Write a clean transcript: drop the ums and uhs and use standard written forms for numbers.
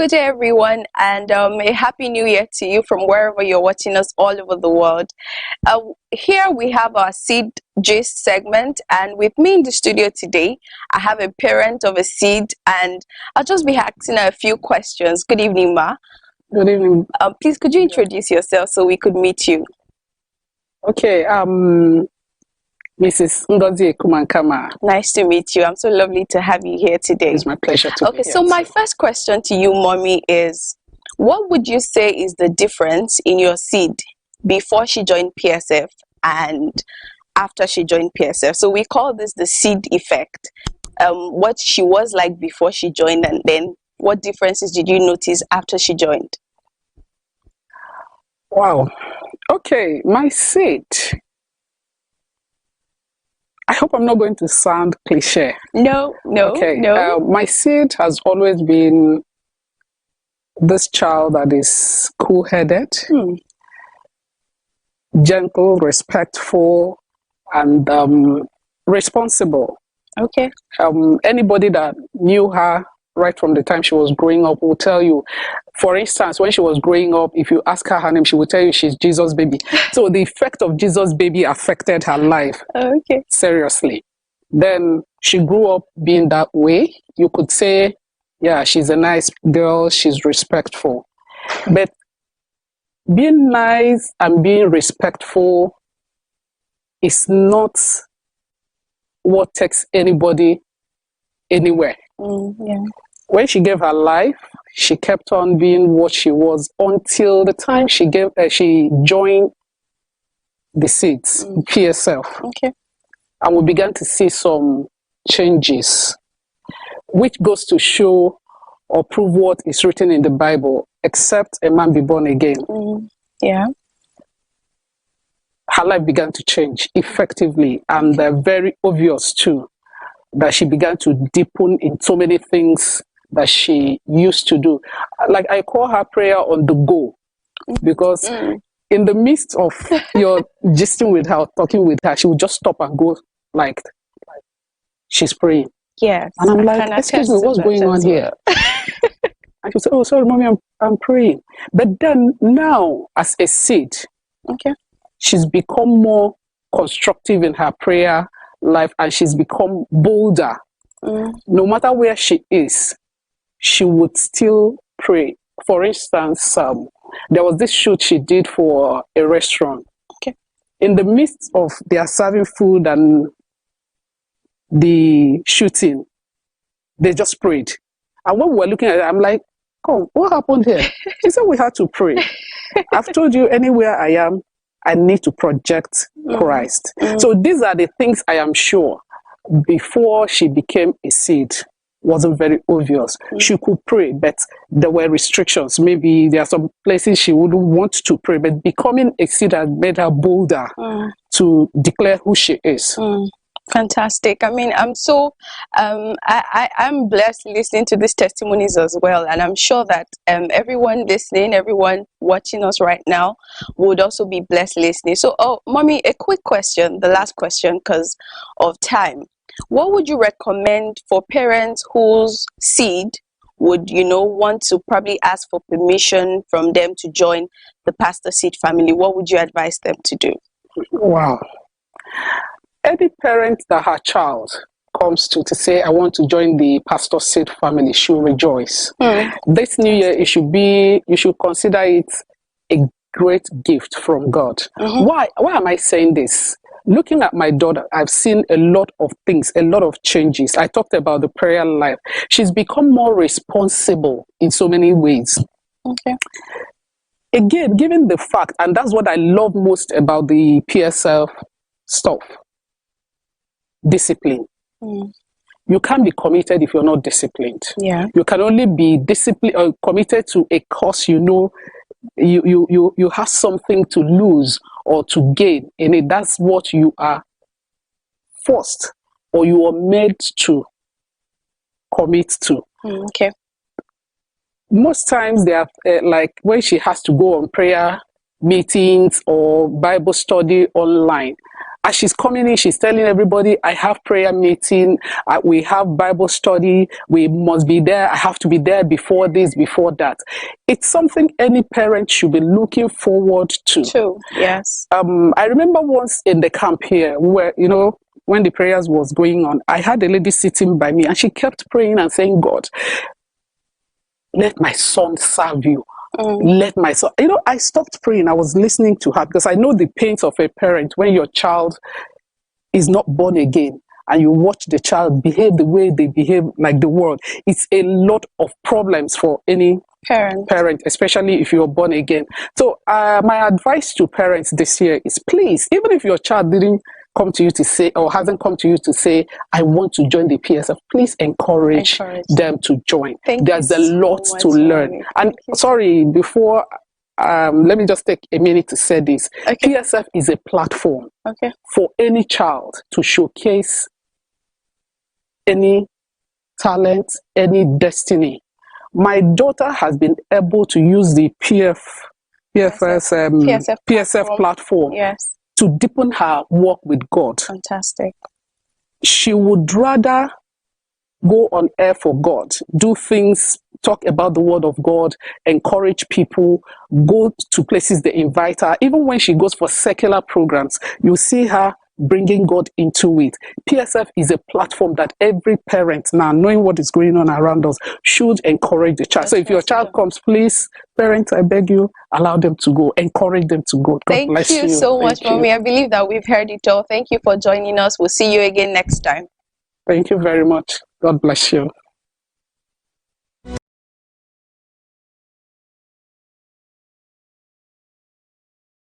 Good day, everyone, and a happy new year to you from wherever you're watching us all over the world. Here we have our seed gist segment, and with me in the studio today, I have a parent of a seed, and I'll just be asking her a few questions. Good evening, Ma. Good evening. Please, could you introduce yourself so we could meet you? Okay, Mrs. Ngozi Ekumankama. Nice to meet you. I'm so lovely to have you here today. It's my pleasure to be here. Okay, so my first question to you, Mommy, is what would you say is the difference in your seed before she joined PSF and after she joined PSF? So we call this the seed effect. What she was like before she joined, and then what differences did you notice after she joined? Wow. Okay, my seed. I hope I'm not going to sound cliche. No. My seed has always been this child that is cool-headed, gentle, respectful, and responsible. Okay. Anybody that knew her right from the time she was growing up will tell you, for instance, when she was growing up, if you ask her name, she will tell you she's Jesus' baby. So the effect of Jesus' baby affected her life. Okay. Seriously. Then she grew up being that way. You could say, yeah, she's a nice girl, she's respectful. But being nice and being respectful is not what takes anybody anywhere. Yeah. When she gave her life, she kept on being what she was until the time she joined the seeds, PSF. Okay. And we began to see some changes, which goes to show or prove what is written in the Bible, except a man be born again. Yeah. Her life began to change effectively, and they're very obvious too, that she began to deepen in so many things that she used to do. Like, I call her prayer on the go, because in the midst of your gisting with her, talking with her, she would just stop and go like she's praying. Yes. And I'm like, excuse me, what's going on here? And she said, oh, sorry, Mommy, I'm praying. But then now, as a seed, she's become more constructive in her prayer life, and she's become bolder. No matter where she is, she would still pray. For instance, there was this shoot she did for a restaurant. In the midst of their serving food and the shooting, they just prayed. And when we were looking at it, I'm like, oh, what happened here? She said, we had to pray. I've told you, anywhere I am, I need to project Christ. So these are the things I am sure before she became a seed wasn't very obvious. She could pray, but there were restrictions. Maybe there are some places she wouldn't want to pray, but becoming a seed has made her bolder to declare who she is. Fantastic. I mean, I'm so I'm blessed listening to these testimonies as well, and I'm sure that everyone listening, everyone watching us right now would also be blessed listening. So, Mommy, a quick question, the last question because of time. What would you recommend for parents whose seed would, want to probably ask for permission from them to join the pastor seed family? What would you advise them to do? Wow. Any parent that her child comes to say, I want to join the pastor seed family, should rejoice. This new year, you should consider it a great gift from God. Why am I saying this? Looking at my daughter, I've seen a lot of things, a lot of changes. I talked about the prayer life. She's become more responsible in so many ways. Again, given the fact, and that's what I love most about the PSF stuff, discipline. You can't be committed if you're not disciplined. You can only be disciplined or committed to a cause you have something to lose or to gain in it. That's what you are forced or you are made to commit to. Most times they are like when she has to go on prayer meetings or Bible study online, as she's coming in, she's telling everybody, I have prayer meeting, we have Bible study, we must be there, I have to be there before this, before that. It's something any parent should be looking forward to. True, yes. I remember once in the camp here where, you know, when the prayers was going on, I had a lady sitting by me and she kept praying and saying, God, let my son serve you. Let my son, you know, I stopped praying. I was listening to her because I know the pains of a parent when your child is not born again and you watch the child behave the way they behave like the world. It's a lot of problems for any parent, especially if you're born again. So my advice to parents this year is, please, even if your child didn't come to you to say, or hasn't come to you to say, I want to join the PSF, please encourage them to join. There's a lot to learn. And sorry, before, let me just take a minute to say this. PSF is a platform for any child to showcase any talent, any destiny. My daughter has been able to use the PSF platform to deepen her walk with God. Fantastic. She would rather go on air for God, do things, talk about the word of God, encourage people, go to places they invite her. Even when she goes for secular programs, you see her bringing God into it. PSF is a platform that every parent now, knowing what is going on around us, should encourage the child. So if your child comes, please, parents, I beg you, allow them to go, encourage them to go. God bless you. Thank you so much, Mommy. I believe that we've heard it all. Thank you for joining us. We'll see you again next time. Thank you very much. God bless you.